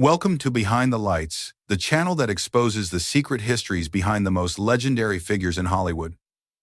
Welcome to Behind the Lights, the channel that exposes the secret histories behind the most legendary figures in Hollywood.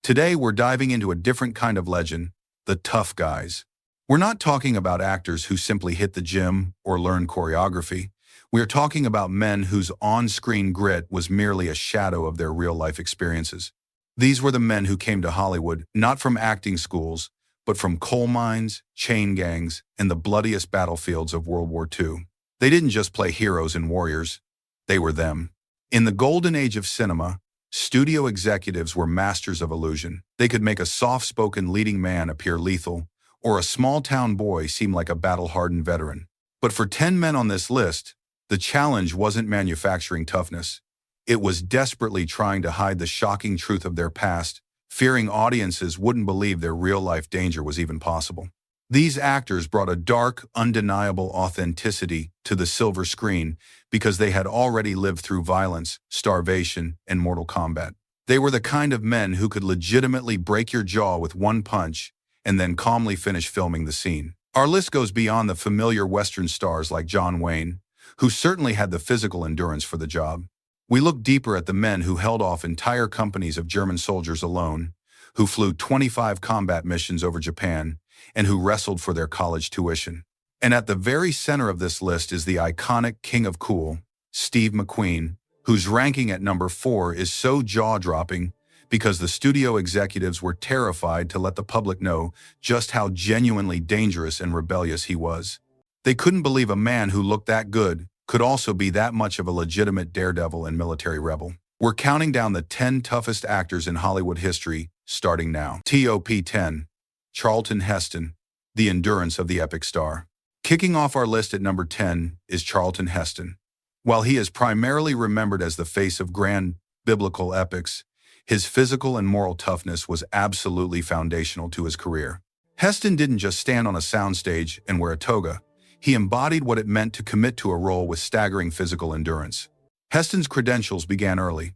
Today, we're diving into a different kind of legend, the tough guys. We're not talking about actors who simply hit the gym or learn choreography. We're talking about men whose on-screen grit was merely a shadow of their real-life experiences. These were the men who came to Hollywood not from acting schools, but from coal mines, chain gangs, and the bloodiest battlefields of World War II. They didn't just play heroes and warriors, they were them. In the golden age of cinema, studio executives were masters of illusion. They could make a soft-spoken leading man appear lethal, or a small-town boy seem like a battle-hardened veteran. But for 10 men on this list, the challenge wasn't manufacturing toughness. It was desperately trying to hide the shocking truth of their past, fearing audiences wouldn't believe their real-life danger was even possible. These actors brought a dark, undeniable authenticity to the silver screen because they had already lived through violence, starvation, and mortal combat. They were the kind of men who could legitimately break your jaw with one punch and then calmly finish filming the scene. Our list goes beyond the familiar Western stars like John Wayne, who certainly had the physical endurance for the job. We look deeper at the men who held off entire companies of German soldiers alone, who flew 25 combat missions over Japan, and who wrestled for their college tuition. And at the very center of this list is the iconic King of Cool, Steve McQueen, whose ranking at number 4 is so jaw-dropping because the studio executives were terrified to let the public know just how genuinely dangerous and rebellious he was. They couldn't believe a man who looked that good could also be that much of a legitimate daredevil and military rebel. We're counting down the 10 toughest actors in Hollywood history, starting now. Top 10. Charlton Heston, the endurance of the epic star. Kicking off our list at number 10 is Charlton Heston. While he is primarily remembered as the face of grand biblical epics, his physical and moral toughness was absolutely foundational to his career. Heston didn't just stand on a soundstage and wear a toga. He embodied what it meant to commit to a role with staggering physical endurance. Heston's credentials began early.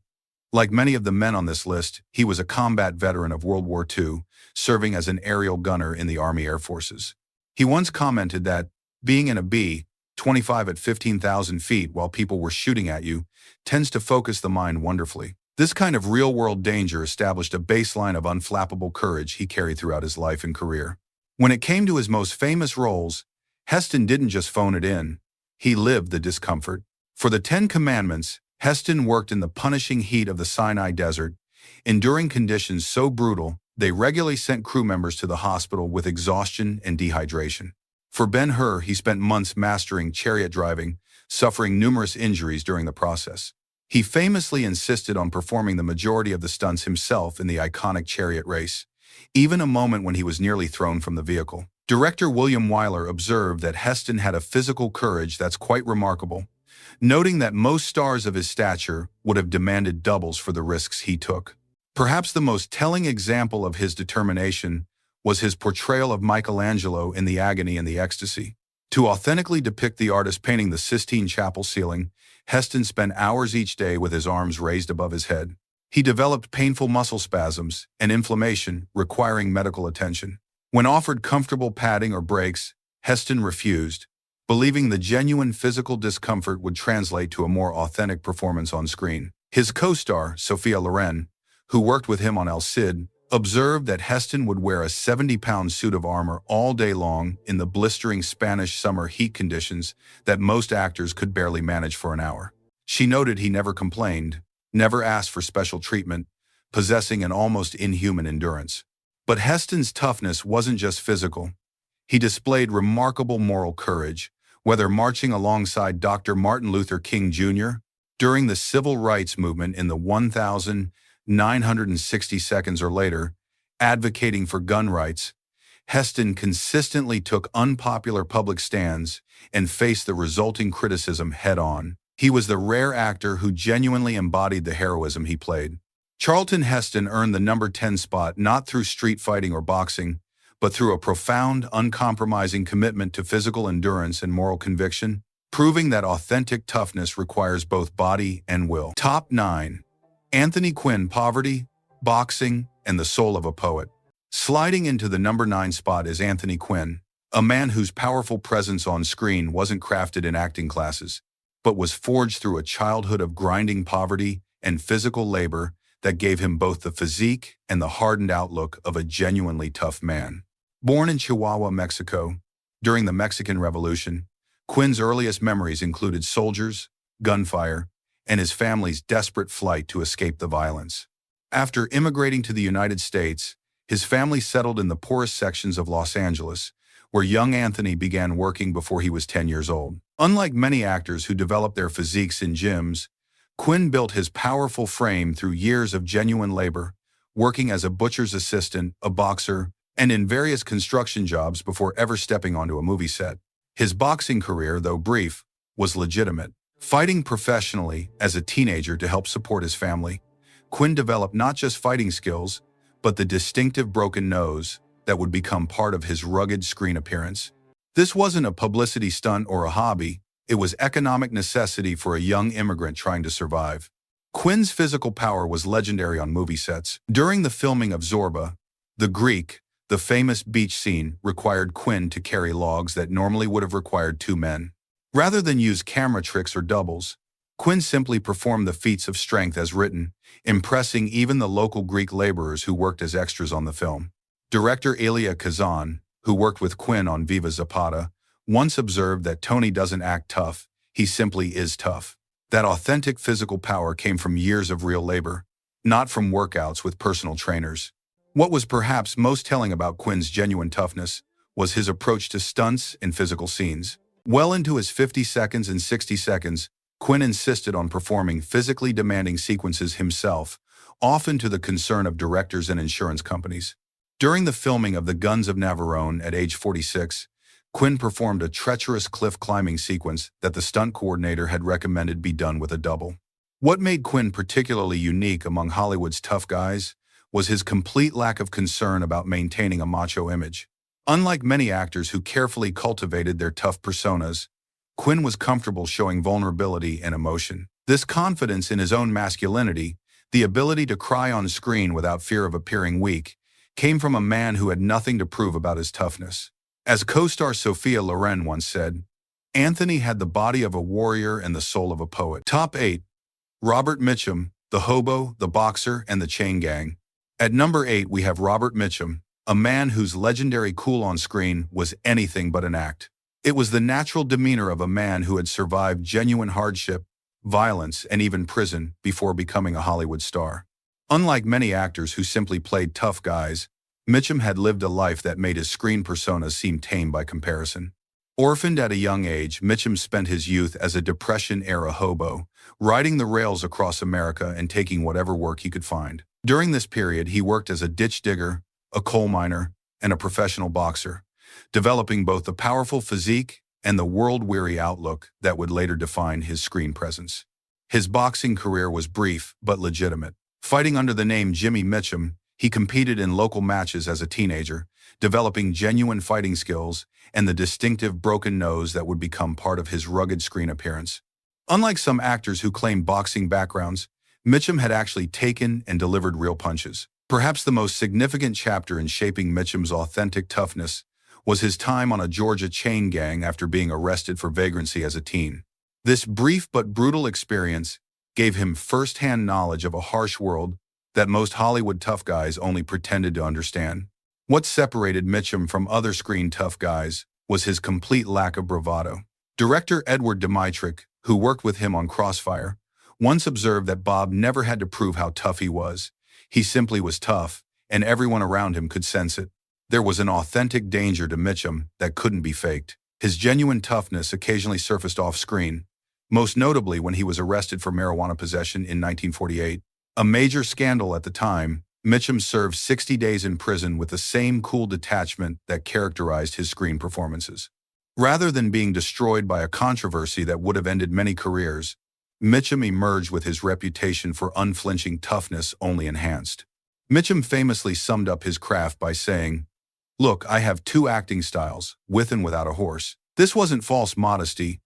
Like many of the men on this list, he was a combat veteran of World War II, serving as an aerial gunner in the Army Air Forces. He once commented that being in a B-25 at 15,000 feet while people were shooting at you tends to focus the mind wonderfully. This kind of real-world danger established a baseline of unflappable courage he carried throughout his life and career. When it came to his most famous roles, Heston didn't just phone it in, he lived the discomfort. For the 10 Commandments, Heston worked in the punishing heat of the Sinai Desert, enduring conditions so brutal they regularly sent crew members to the hospital with exhaustion and dehydration. For Ben-Hur, he spent months mastering chariot driving, suffering numerous injuries during the process. He famously insisted on performing the majority of the stunts himself in the iconic chariot race, even a moment when he was nearly thrown from the vehicle. Director William Wyler observed that Heston had a physical courage that's quite remarkable, noting that most stars of his stature would have demanded doubles for the risks he took. Perhaps the most telling example of his determination was his portrayal of Michelangelo in The Agony and the Ecstasy. To authentically depict the artist painting the Sistine Chapel ceiling, Heston spent hours each day with his arms raised above his head. He developed painful muscle spasms and inflammation requiring medical attention. When offered comfortable padding or breaks, Heston refused, believing the genuine physical discomfort would translate to a more authentic performance on screen. His co-star, Sophia Loren, who worked with him on El Cid, observed that Heston would wear a 70-pound suit of armor all day long in the blistering Spanish summer heat conditions that most actors could barely manage for an hour. She noted he never complained, never asked for special treatment, possessing an almost inhuman endurance. But Heston's toughness wasn't just physical. He displayed remarkable moral courage, whether marching alongside Dr. Martin Luther King Jr. during the civil rights movement in the 1,960 seconds or later, advocating for gun rights, Heston consistently took unpopular public stands and faced the resulting criticism head-on. He was the rare actor who genuinely embodied the heroism he played. Charlton Heston earned the number 10 spot not through street fighting or boxing, but through a profound, uncompromising commitment to physical endurance and moral conviction, proving that authentic toughness requires both body and will. Top 9. Anthony Quinn. Poverty, boxing, and the soul of a poet. Sliding into the number 9 spot is Anthony Quinn, a man whose powerful presence on screen wasn't crafted in acting classes. but was forged through a childhood of grinding poverty and physical labor that gave him both the physique and the hardened outlook of a genuinely tough man. Born in Chihuahua, Mexico, during the Mexican Revolution, Quinn's earliest memories included soldiers, gunfire, and his family's desperate flight to escape the violence. After immigrating to the United States, his family settled in the poorest sections of Los Angeles, where young Anthony began working before he was 10 years old. Unlike many actors who develop their physiques in gyms, Quinn built his powerful frame through years of genuine labor, working as a butcher's assistant, a boxer, and in various construction jobs before ever stepping onto a movie set. His boxing career, though brief, was legitimate. Fighting professionally as a teenager to help support his family, Quinn developed not just fighting skills, but the distinctive broken nose that would become part of his rugged screen appearance. This wasn't a publicity stunt or a hobby, it was economic necessity for a young immigrant trying to survive. Quinn's physical power was legendary on movie sets. During the filming of Zorba, the Greek, the famous beach scene required Quinn to carry logs that normally would have required two men. Rather than use camera tricks or doubles, Quinn simply performed the feats of strength as written, impressing even the local Greek laborers who worked as extras on the film. Director Elia Kazan, who worked with Quinn on Viva Zapata, once observed that Tony doesn't act tough, he simply is tough. That authentic physical power came from years of real labor, not from workouts with personal trainers. What was perhaps most telling about Quinn's genuine toughness was his approach to stunts and physical scenes. Well into his 50 seconds and 60 seconds, Quinn insisted on performing physically demanding sequences himself, often to the concern of directors and insurance companies. During the filming of The Guns of Navarone at age 46, Quinn performed a treacherous cliff-climbing sequence that the stunt coordinator had recommended be done with a double. What made Quinn particularly unique among Hollywood's tough guys was his complete lack of concern about maintaining a macho image. Unlike many actors who carefully cultivated their tough personas, Quinn was comfortable showing vulnerability and emotion. This confidence in his own masculinity, the ability to cry on screen without fear of appearing weak, came from a man who had nothing to prove about his toughness. As co-star Sophia Loren once said, Anthony had the body of a warrior and the soul of a poet. Top 8. Robert Mitchum, the hobo, the boxer, and the chain gang. At number 8 we have Robert Mitchum, a man whose legendary cool on screen was anything but an act. It was the natural demeanor of a man who had survived genuine hardship, violence, and even prison before becoming a Hollywood star. Unlike many actors who simply played tough guys, Mitchum had lived a life that made his screen persona seem tame by comparison. Orphaned at a young age, Mitchum spent his youth as a Depression-era hobo, riding the rails across America and taking whatever work he could find. During this period, he worked as a ditch digger, a coal miner, and a professional boxer, developing both the powerful physique and the world-weary outlook that would later define his screen presence. His boxing career was brief but legitimate. Fighting under the name Jimmy Mitchum, he competed in local matches as a teenager, developing genuine fighting skills and the distinctive broken nose that would become part of his rugged screen appearance. Unlike some actors who claim boxing backgrounds, Mitchum had actually taken and delivered real punches. Perhaps the most significant chapter in shaping Mitchum's authentic toughness was his time on a Georgia chain gang after being arrested for vagrancy as a teen. This brief but brutal experience gave him first-hand knowledge of a harsh world that most Hollywood tough guys only pretended to understand. What separated Mitchum from other screen tough guys was his complete lack of bravado. Director Edward Dmytryk, who worked with him on Crossfire, once observed that Bob never had to prove how tough he was. He simply was tough, and everyone around him could sense it. There was an authentic danger to Mitchum that couldn't be faked. His genuine toughness occasionally surfaced off-screen, most notably when he was arrested for marijuana possession in 1948. A major scandal at the time, Mitchum served 60 days in prison with the same cool detachment that characterized his screen performances. Rather than being destroyed by a controversy that would have ended many careers, Mitchum emerged with his reputation for unflinching toughness only enhanced. Mitchum famously summed up his craft by saying, "Look, I have two acting styles, with and without a horse." This wasn't false modesty,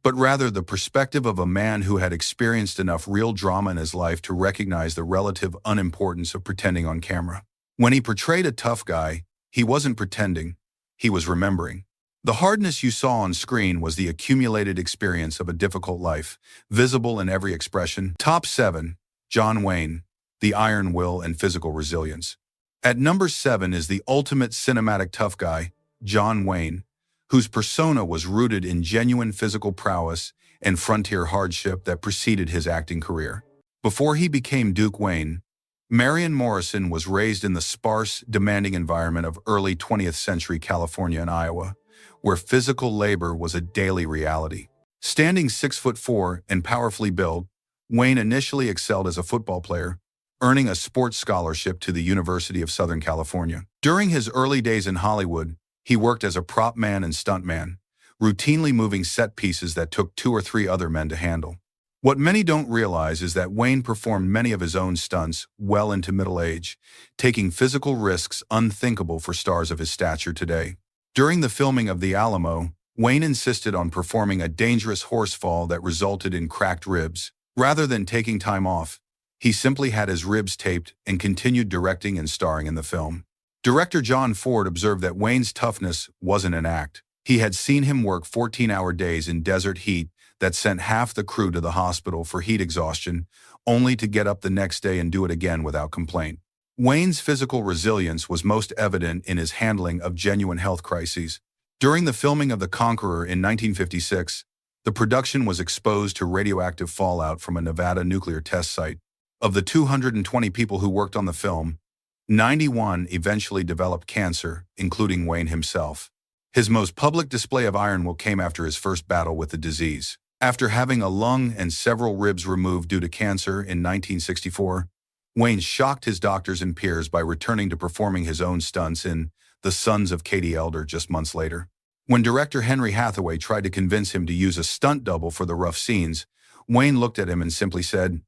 but rather the perspective of a man who had experienced enough real drama in his life to recognize the relative unimportance of pretending on camera. When he portrayed a tough guy, he wasn't pretending, he was remembering. The hardness you saw on screen was the accumulated experience of a difficult life, visible in every expression. Top 7. John Wayne, the iron will and physical resilience. At number 7 is the ultimate cinematic tough guy, John Wayne, whose persona was rooted in genuine physical prowess and frontier hardship that preceded his acting career. Before he became Duke Wayne, Marion Morrison was raised in the sparse, demanding environment of early 20th century California and Iowa, where physical labor was a daily reality. Standing 6'4" and powerfully built, Wayne initially excelled as a football player, earning a sports scholarship to the University of Southern California. During his early days in Hollywood, he worked as a prop man and stuntman, routinely moving set pieces that took 2 or 3 other men to handle. What many don't realize is that Wayne performed many of his own stunts well into middle age, taking physical risks unthinkable for stars of his stature today. During the filming of The Alamo, Wayne insisted on performing a dangerous horse fall that resulted in cracked ribs. Rather than taking time off, he simply had his ribs taped and continued directing and starring in the film. Director John Ford observed that Wayne's toughness wasn't an act. He had seen him work 14-hour days in desert heat that sent half the crew to the hospital for heat exhaustion, only to get up the next day and do it again without complaint. Wayne's physical resilience was most evident in his handling of genuine health crises. During the filming of The Conqueror in 1956, the production was exposed to radioactive fallout from a Nevada nuclear test site. Of the 220 people who worked on the film, 91 eventually developed cancer, including Wayne himself. His most public display of iron will came after his first battle with the disease. After having a lung and several ribs removed due to cancer in 1964, Wayne shocked his doctors and peers by returning to performing his own stunts in The Sons of Katie Elder just months later. When director Henry Hathaway tried to convince him to use a stunt double for the rough scenes, Wayne looked at him and simply said,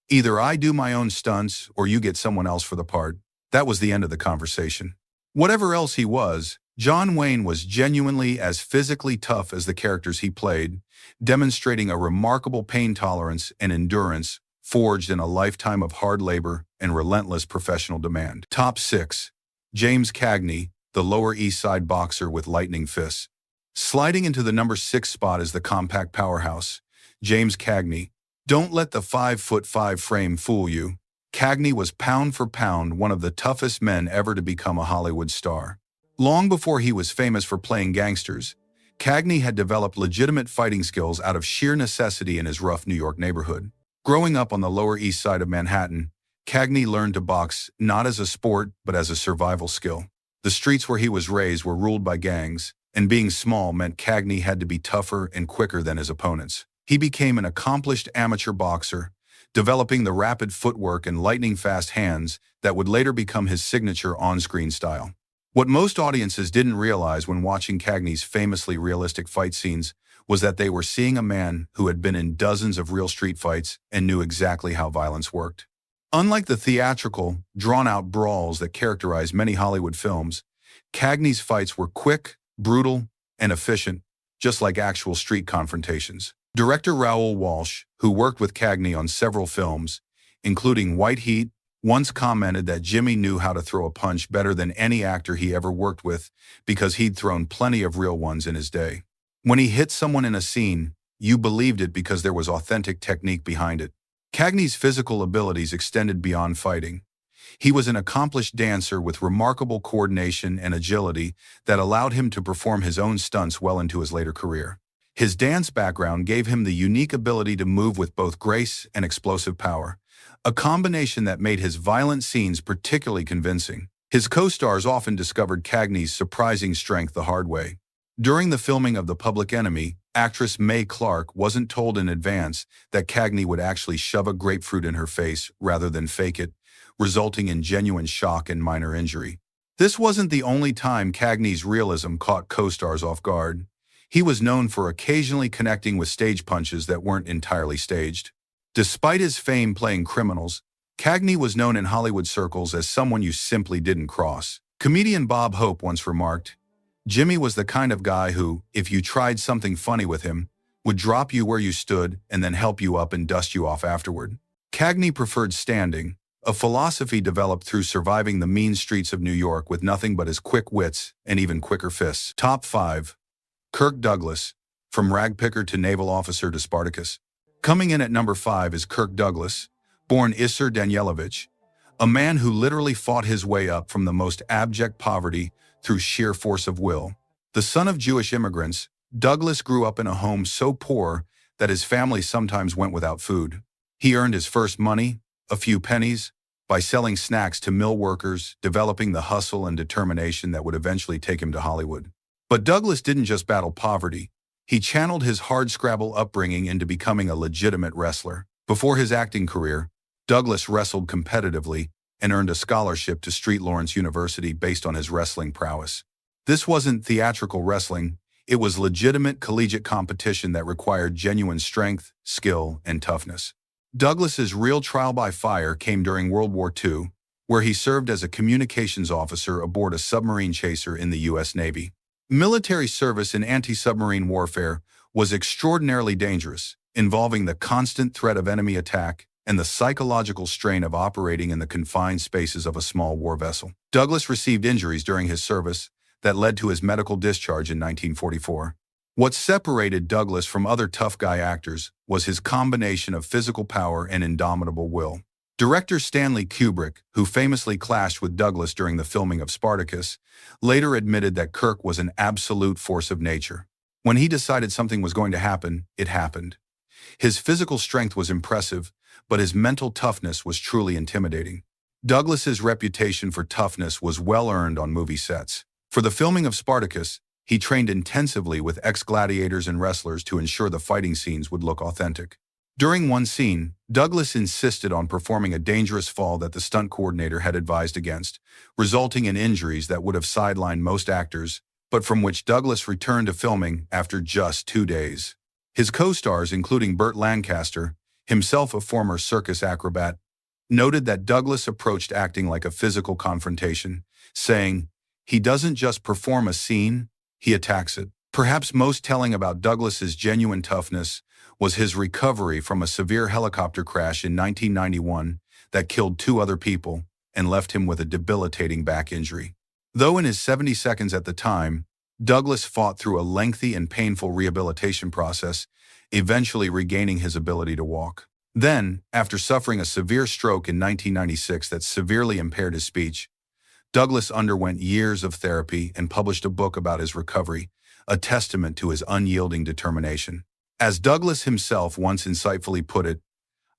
"Either I do my own stunts or you get someone else for the part." That was the end of the conversation. Whatever else he was, John Wayne was genuinely as physically tough as the characters he played, demonstrating a remarkable pain tolerance and endurance forged in a lifetime of hard labor and relentless professional demand. Top 6. James Cagney, the Lower East Side boxer with lightning fists. Sliding into the number 6 spot is the compact powerhouse, James Cagney. Don't let the 5'5" frame fool you. Cagney was pound for pound one of the toughest men ever to become a Hollywood star. Long before he was famous for playing gangsters, Cagney had developed legitimate fighting skills out of sheer necessity in his rough New York neighborhood. Growing up on the Lower East Side of Manhattan, Cagney learned to box not as a sport but as a survival skill. The streets where he was raised were ruled by gangs, and being small meant Cagney had to be tougher and quicker than his opponents. He became an accomplished amateur boxer, developing the rapid footwork and lightning-fast hands that would later become his signature on-screen style. What most audiences didn't realize when watching Cagney's famously realistic fight scenes was that they were seeing a man who had been in dozens of real street fights and knew exactly how violence worked. Unlike the theatrical, drawn-out brawls that characterize many Hollywood films, Cagney's fights were quick, brutal, and efficient, just like actual street confrontations. Director Raoul Walsh, who worked with Cagney on several films, including White Heat, once commented that Jimmy knew how to throw a punch better than any actor he ever worked with because he'd thrown plenty of real ones in his day. When he hit someone in a scene, you believed it because there was authentic technique behind it. Cagney's physical abilities extended beyond fighting. He was an accomplished dancer with remarkable coordination and agility that allowed him to perform his own stunts well into his later career. His dance background gave him the unique ability to move with both grace and explosive power, a combination that made his violent scenes particularly convincing. His co-stars often discovered Cagney's surprising strength the hard way. During the filming of The Public Enemy, actress Mae Clarke wasn't told in advance that Cagney would actually shove a grapefruit in her face rather than fake it, resulting in genuine shock and minor injury. This wasn't the only time Cagney's realism caught co-stars off guard. He was known for occasionally connecting with stage punches that weren't entirely staged. Despite his fame playing criminals, Cagney was known in Hollywood circles as someone you simply didn't cross. Comedian Bob Hope once remarked, "Jimmy was the kind of guy who, if you tried something funny with him, would drop you where you stood and then help you up and dust you off afterward." Cagney preferred standing, a philosophy developed through surviving the mean streets of New York with nothing but his quick wits and even quicker fists. Top 5. Kirk Douglas, from ragpicker to naval officer to Spartacus. Coming in at number 5 is Kirk Douglas, born Isser Danielovich, a man who literally fought his way up from the most abject poverty through sheer force of will. The son of Jewish immigrants, Douglas grew up in a home so poor that his family sometimes went without food. He earned his first money, a few pennies, by selling snacks to mill workers, developing the hustle and determination that would eventually take him to Hollywood. But Douglas didn't just battle poverty. He channeled his hardscrabble upbringing into becoming a legitimate wrestler. Before his acting career, Douglas wrestled competitively and earned a scholarship to St. Lawrence University based on his wrestling prowess. This wasn't theatrical wrestling. It was legitimate collegiate competition that required genuine strength, skill, and toughness. Douglas's real trial by fire came during World War II, where he served as a communications officer aboard a submarine chaser in the U.S. Navy. Military service in anti-submarine warfare was extraordinarily dangerous, involving the constant threat of enemy attack and the psychological strain of operating in the confined spaces of a small war vessel. Douglas received injuries during his service that led to his medical discharge in 1944. What separated Douglas from other tough guy actors was his combination of physical power and indomitable will. Director Stanley Kubrick, who famously clashed with Douglas during the filming of Spartacus, later admitted that Kirk was an absolute force of nature. When he decided something was going to happen, it happened. His physical strength was impressive, but his mental toughness was truly intimidating. Douglas's reputation for toughness was well earned on movie sets. For the filming of Spartacus, he trained intensively with ex-gladiators and wrestlers to ensure the fighting scenes would look authentic. During one scene, Douglas insisted on performing a dangerous fall that the stunt coordinator had advised against, resulting in injuries that would have sidelined most actors, but from which Douglas returned to filming after just 2 days. His co-stars, including Burt Lancaster, himself a former circus acrobat, noted that Douglas approached acting like a physical confrontation, saying, "He doesn't just perform a scene, he attacks it." Perhaps most telling about Douglas's genuine toughness was his recovery from a severe helicopter crash in 1991 that killed 2 other people and left him with a debilitating back injury. Though in his 70 seconds at the time, Douglas fought through a lengthy and painful rehabilitation process, eventually regaining his ability to walk. Then, after suffering a severe stroke in 1996 that severely impaired his speech, Douglas underwent years of therapy and published a book about his recovery, a testament to his unyielding determination. As Douglas himself once insightfully put it,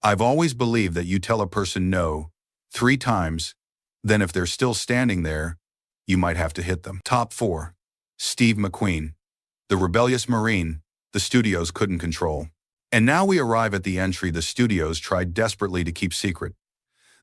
"I've always believed that you tell a person no 3 times, then if they're still standing there, you might have to hit them." Top 4. Steve McQueen, the rebellious Marine the studios couldn't control. And now we arrive at the entry the studios tried desperately to keep secret.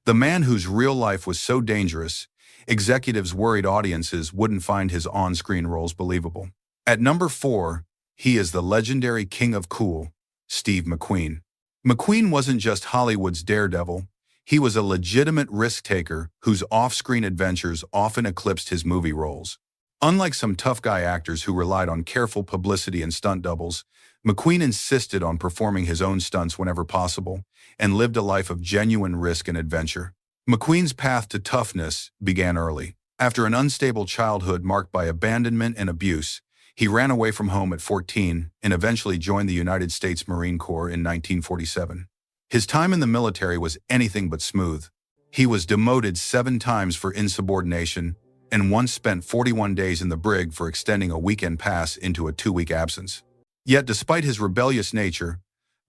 The man whose real life was so dangerous, executives worried audiences wouldn't find his on-screen roles believable. At number 4, he is the legendary king of cool, Steve McQueen. McQueen wasn't just Hollywood's daredevil, he was a legitimate risk-taker whose off-screen adventures often eclipsed his movie roles. Unlike some tough guy actors who relied on careful publicity and stunt doubles, McQueen insisted on performing his own stunts whenever possible and lived a life of genuine risk and adventure. McQueen's path to toughness began early. After an unstable childhood marked by abandonment and abuse, he ran away from home at 14 and eventually joined the United States Marine Corps in 1947. His time in the military was anything but smooth. He was demoted 7 times for insubordination and once spent 41 days in the brig for extending a weekend pass into a 2-week absence. Yet despite his rebellious nature,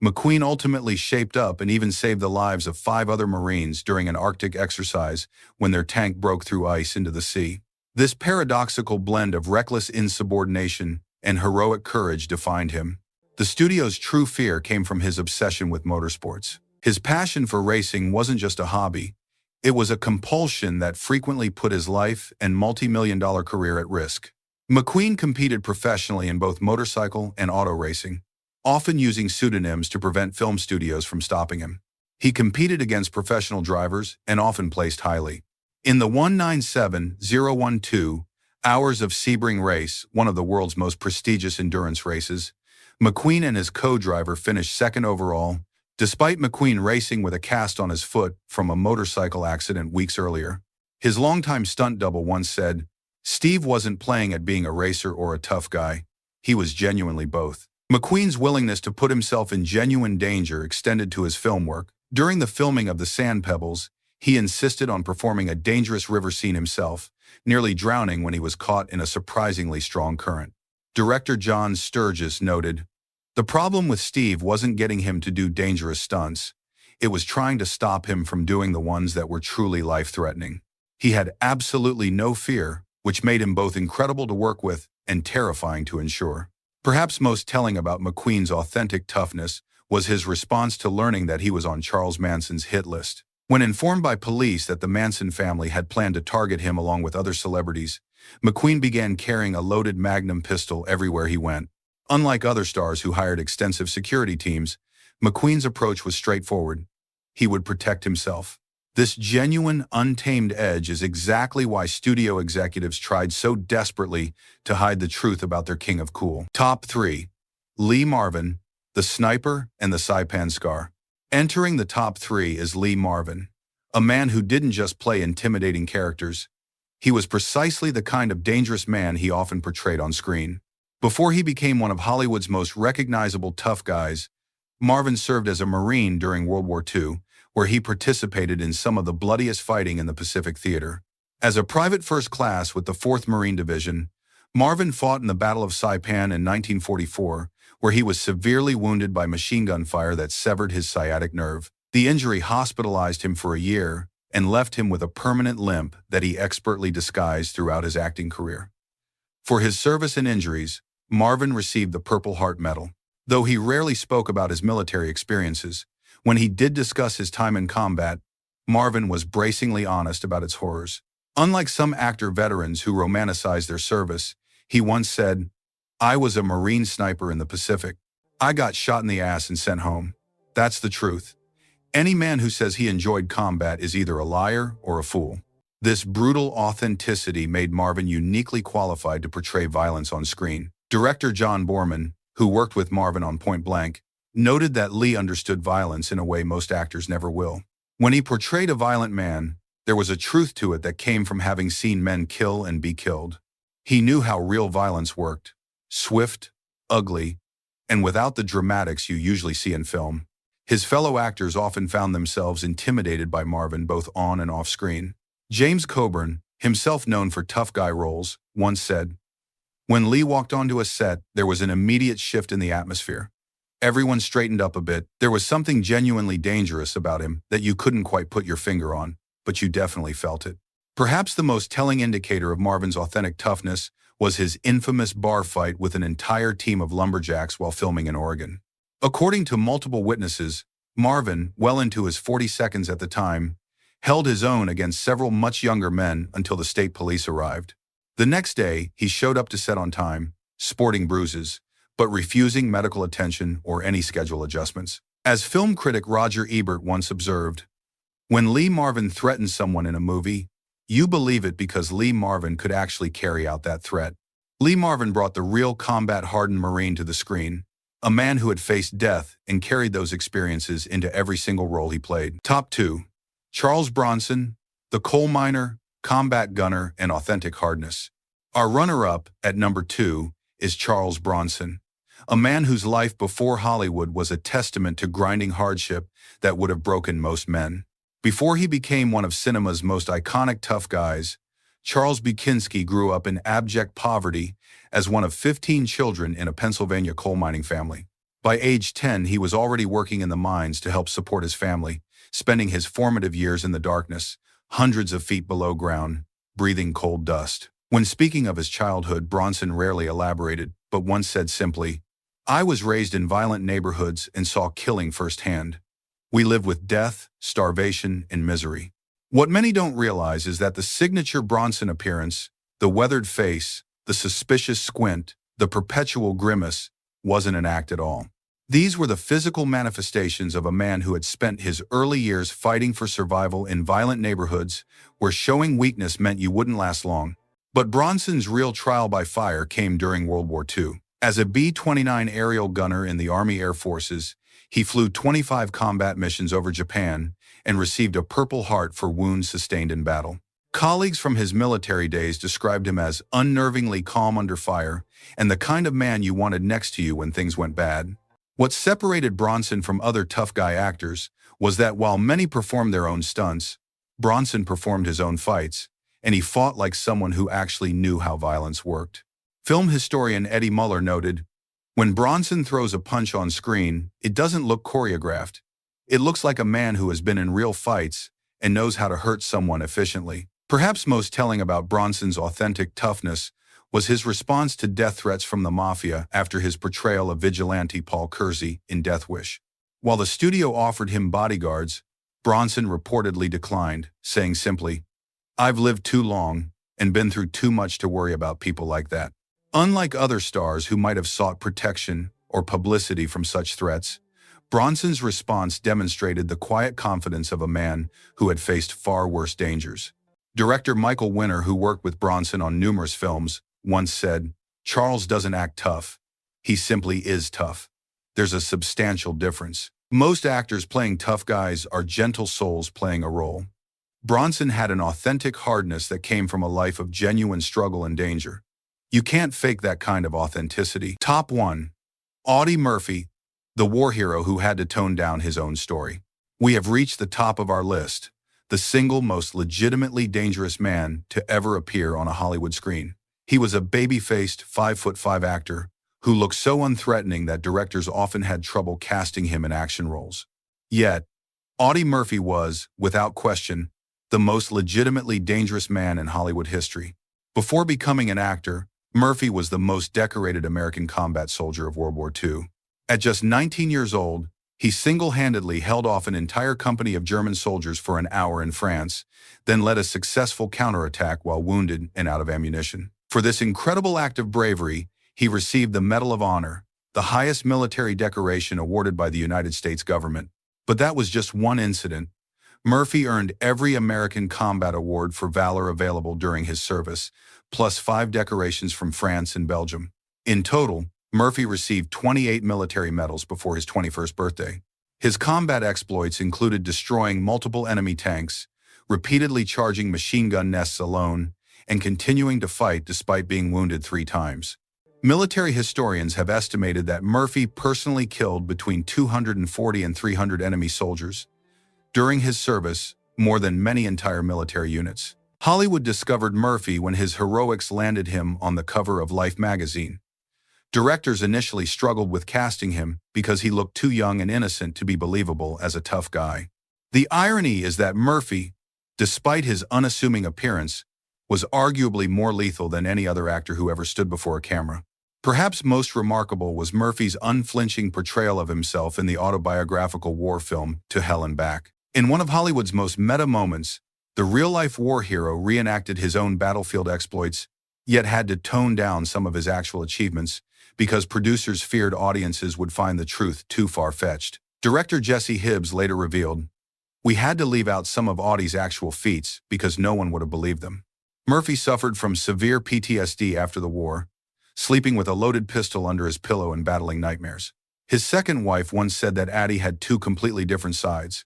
McQueen ultimately shaped up and even saved the lives of 5 other Marines during an Arctic exercise when their tank broke through ice into the sea. This paradoxical blend of reckless insubordination and heroic courage defined him. The studio's true fear came from his obsession with motorsports. His passion for racing wasn't just a hobby, it was a compulsion that frequently put his life and multi-million-dollar career at risk. McQueen competed professionally in both motorcycle and auto racing, often using pseudonyms to prevent film studios from stopping him. He competed against professional drivers and often placed highly. In the 197,012 Hours of Sebring race, one of the world's most prestigious endurance races, McQueen and his co-driver finished 2nd overall, Despite McQueen racing with a cast on his foot from a motorcycle accident weeks earlier, his longtime stunt double once said, "Steve wasn't playing at being a racer or a tough guy. He was genuinely both." McQueen's willingness to put himself in genuine danger extended to his film work. During the filming of The Sand Pebbles, he insisted on performing a dangerous river scene himself, nearly drowning when he was caught in a surprisingly strong current. Director John Sturges noted, "The problem with Steve wasn't getting him to do dangerous stunts. It was trying to stop him from doing the ones that were truly life-threatening. He had absolutely no fear, which made him both incredible to work with and terrifying to ensure." Perhaps most telling about McQueen's authentic toughness was his response to learning that he was on Charles Manson's hit list. When informed by police that the Manson family had planned to target him along with other celebrities, McQueen began carrying a loaded Magnum pistol everywhere he went. Unlike other stars who hired extensive security teams, McQueen's approach was straightforward. He would protect himself. This genuine, untamed edge is exactly why studio executives tried so desperately to hide the truth about their king of cool. Top 3. Lee Marvin, the Sniper, and the Saipan Scar. Entering the top 3 is Lee Marvin, a man who didn't just play intimidating characters. He was precisely the kind of dangerous man he often portrayed on screen. Before he became one of Hollywood's most recognizable tough guys, Marvin served as a Marine during World War II, where he participated in some of the bloodiest fighting in the Pacific Theater. As a private first class with the 4th Marine Division, Marvin fought in the Battle of Saipan in 1944, where he was severely wounded by machine gun fire that severed his sciatic nerve. The injury hospitalized him for a year and left him with a permanent limp that he expertly disguised throughout his acting career. For his service and injuries, Marvin received the Purple Heart Medal. Though he rarely spoke about his military experiences, when he did discuss his time in combat, Marvin was bracingly honest about its horrors. Unlike some actor veterans who romanticize their service, he once said, "I was a Marine sniper in the Pacific. I got shot in the ass and sent home. That's the truth." Any man who says he enjoyed combat is either a liar or a fool. This brutal authenticity made Marvin uniquely qualified to portray violence on screen. Director John Borman, who worked with Marvin on Point Blank, noted that Lee understood violence in a way most actors never will. When he portrayed a violent man, there was a truth to it that came from having seen men kill and be killed. He knew how real violence worked. Swift, ugly, and without the dramatics you usually see in film. His fellow actors often found themselves intimidated by Marvin both on and off screen. James Coburn, himself known for tough guy roles, once said, "When Lee walked onto a set, there was an immediate shift in the atmosphere. Everyone straightened up a bit. There was something genuinely dangerous about him that you couldn't quite put your finger on, but you definitely felt it." Perhaps the most telling indicator of Marvin's authentic toughness was his infamous bar fight with an entire team of lumberjacks while filming in Oregon. According to multiple witnesses, Marvin, well into his 42nds at the time, held his own against several much younger men until the state police arrived. The next day, he showed up to set on time, sporting bruises, but refusing medical attention or any schedule adjustments. As film critic Roger Ebert once observed, "When Lee Marvin threatens someone in a movie, you believe it because Lee Marvin could actually carry out that threat." Lee Marvin brought the real combat-hardened Marine to the screen, a man who had faced death and carried those experiences into every single role he played. Top 2. Charles Bronson, the coal miner, combat gunner, and authentic hardness. Our runner-up at number 2 is Charles Bronson, a man whose life before Hollywood was a testament to grinding hardship that would have broken most men. Before he became one of cinema's most iconic tough guys, Charles Bukinski grew up in abject poverty as one of 15 children in a Pennsylvania coal mining family. By age 10, he was already working in the mines to help support his family, spending his formative years in the darkness, hundreds of feet below ground, breathing cold dust. When speaking of his childhood, Bronson rarely elaborated, but once said simply, "I was raised in violent neighborhoods and saw killing firsthand. We lived with death, starvation, and misery." What many don't realize is that the signature Bronson appearance, the weathered face, the suspicious squint, the perpetual grimace, wasn't an act at all. These were the physical manifestations of a man who had spent his early years fighting for survival in violent neighborhoods where showing weakness meant you wouldn't last long. But Bronson's real trial by fire came during World War II. As a B-29 aerial gunner in the Army Air Forces, He flew 25 combat missions over Japan and received a Purple Heart for wounds sustained in battle. Colleagues from his military days described him as unnervingly calm under fire and the kind of man you wanted next to you when things went bad. What separated Bronson from other tough guy actors was that while many performed their own stunts, Bronson performed his own fights, and he fought like someone who actually knew how violence worked. Film historian Eddie Muller noted, "When Bronson throws a punch on screen, it doesn't look choreographed. It looks like a man who has been in real fights and knows how to hurt someone efficiently." Perhaps most telling about Bronson's authentic toughness was his response to death threats from the mafia after his portrayal of vigilante Paul Kersey in Death Wish. While the studio offered him bodyguards, Bronson reportedly declined, saying simply, "I've lived too long and been through too much to worry about people like that." Unlike other stars who might have sought protection or publicity from such threats, Bronson's response demonstrated the quiet confidence of a man who had faced far worse dangers. Director Michael Winner, who worked with Bronson on numerous films, once said, "Charles doesn't act tough. He simply is tough. There's a substantial difference. Most actors playing tough guys are gentle souls playing a role. Bronson had an authentic hardness that came from a life of genuine struggle and danger. You can't fake that kind of authenticity." Top 1. Audie Murphy, the war hero who had to tone down his own story. We have reached the top of our list, the single most legitimately dangerous man to ever appear on a Hollywood screen. He was a baby-faced, 5'5" actor who looked so unthreatening that directors often had trouble casting him in action roles. Yet, Audie Murphy was, without question, the most legitimately dangerous man in Hollywood history. Before becoming an actor, Murphy was the most decorated American combat soldier of World War II. At just 19 years old, he single-handedly held off an entire company of German soldiers for an hour in France, then led a successful counterattack while wounded and out of ammunition. For this incredible act of bravery, he received the Medal of Honor, the highest military decoration awarded by the United States government. But that was just one incident. Murphy earned every American combat award for valor available during his service, plus 5 decorations from France and Belgium. In total, Murphy received 28 military medals before his 21st birthday. His combat exploits included destroying multiple enemy tanks, repeatedly charging machine gun nests alone, and continuing to fight despite being wounded 3 times. Military historians have estimated that Murphy personally killed between 240 and 300 enemy soldiers during his service, more than many entire military units. Hollywood discovered Murphy when his heroics landed him on the cover of Life magazine. Directors initially struggled with casting him because he looked too young and innocent to be believable as a tough guy. The irony is that Murphy, despite his unassuming appearance, was arguably more lethal than any other actor who ever stood before a camera. Perhaps most remarkable was Murphy's unflinching portrayal of himself in the autobiographical war film To Hell and Back. In one of Hollywood's most meta moments, the real-life war hero reenacted his own battlefield exploits, yet had to tone down some of his actual achievements because producers feared audiences would find the truth too far-fetched. Director Jesse Hibbs later revealed, "We had to leave out some of Audie's actual feats because no one would have believed them." Murphy suffered from severe PTSD after the war, sleeping with a loaded pistol under his pillow and battling nightmares. His second wife once said that Audie had 2 completely different sides.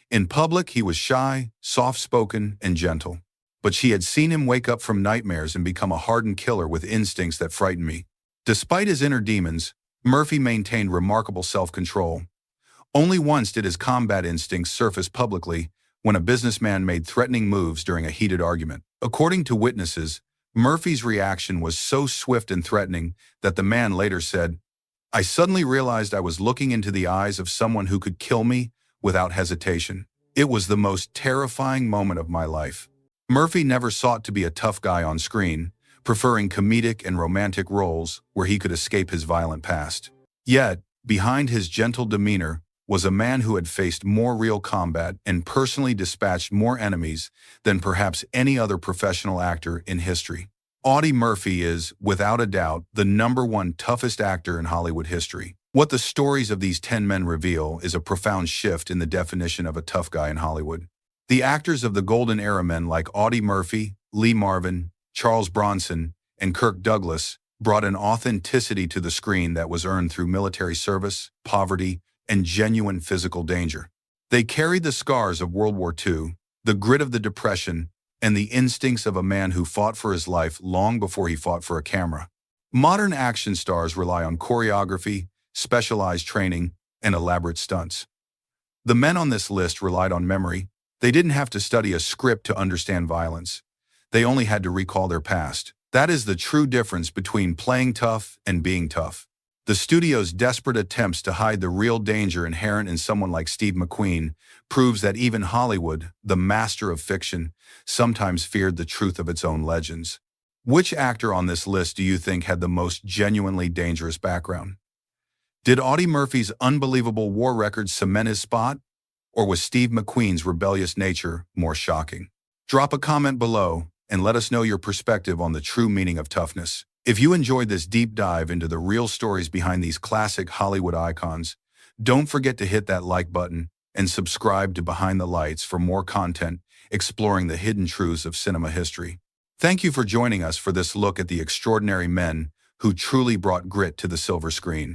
In public, he was shy, soft-spoken, and gentle. But she had seen him wake up from nightmares and become a hardened killer with instincts that frightened me. Despite his inner demons, Murphy maintained remarkable self-control. Only once did his combat instincts surface publicly, when a businessman made threatening moves during a heated argument. According to witnesses, Murphy's reaction was so swift and threatening that the man later said, "I suddenly realized I was looking into the eyes of someone who could kill me without hesitation. It was the most terrifying moment of my life." Murphy never sought to be a tough guy on screen, preferring comedic and romantic roles where he could escape his violent past. Yet, behind his gentle demeanor was a man who had faced more real combat and personally dispatched more enemies than perhaps any other professional actor in history. Audie Murphy is, without a doubt, the #1 toughest actor in Hollywood history. What the stories of these 10 men reveal is a profound shift in the definition of a tough guy in Hollywood. The actors of the Golden Era men like Audie Murphy, Lee Marvin, Charles Bronson, and Kirk Douglas brought an authenticity to the screen that was earned through military service, poverty, and genuine physical danger. They carried the scars of World War II, the grit of the Depression, and the instincts of a man who fought for his life long before he fought for a camera. Modern action stars rely on choreography, specialized training, and elaborate stunts. The men on this list relied on memory. They didn't have to study a script to understand violence. They only had to recall their past. That is the true difference between playing tough and being tough. The studio's desperate attempts to hide the real danger inherent in someone like Steve McQueen proves that even Hollywood, the master of fiction, sometimes feared the truth of its own legends. Which actor on this list do you think had the most genuinely dangerous background? Did Audie Murphy's unbelievable war record cement his spot? Or was Steve McQueen's rebellious nature more shocking? Drop a comment below and let us know your perspective on the true meaning of toughness. If you enjoyed this deep dive into the real stories behind these classic Hollywood icons, don't forget to hit that like button and subscribe to Behind the Lights for more content exploring the hidden truths of cinema history. Thank you for joining us for this look at the extraordinary men who truly brought grit to the silver screen.